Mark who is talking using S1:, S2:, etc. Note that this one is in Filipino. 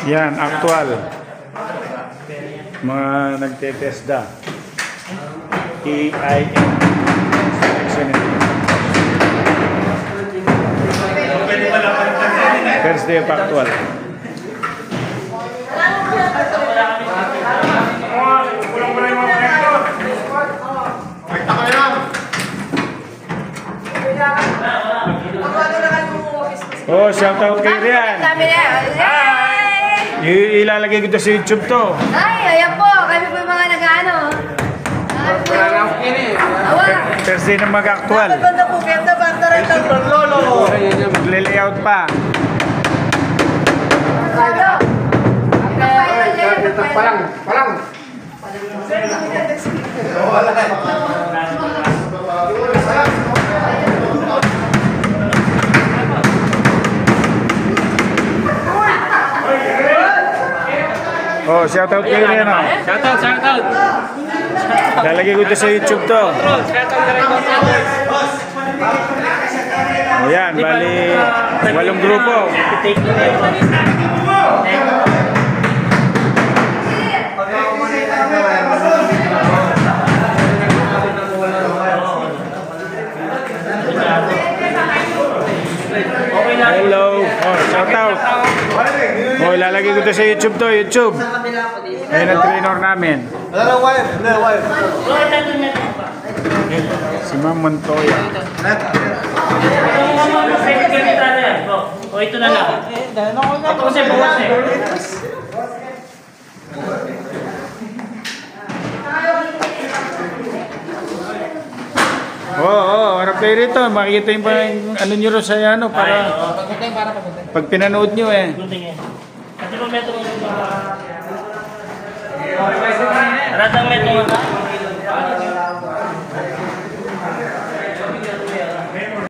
S1: Yan, actual. Mga nagtetesda. TIM. First day of actual. Oh, shout out kay Rian.
S2: Dami na.
S1: Ilalagay ko to sa YouTube to.
S2: Ay, ayan po. Kami po yung mga nag-ano.
S1: Thursday na mag-actual. Magle-layout pa.
S3: Palang.
S1: Oh, shout out kay Rian.
S4: Shout out.
S1: Lalagay ko to sa YouTube to. Ayan, bali 8 grupo. Hello. Oh, shout out. Oh, ilalagay ko to sa YouTube to, YouTube. Ayun ang trainer namin.
S3: Wala wire.
S1: Si Ma'am Montoya.
S4: O ito na lang. Ito kasi bukas eh.
S1: Harap kayo rito. Makikita yung ano nyo rin sa ano para pag pinanood nyo eh.
S4: Kasi kung metro yung Radang metro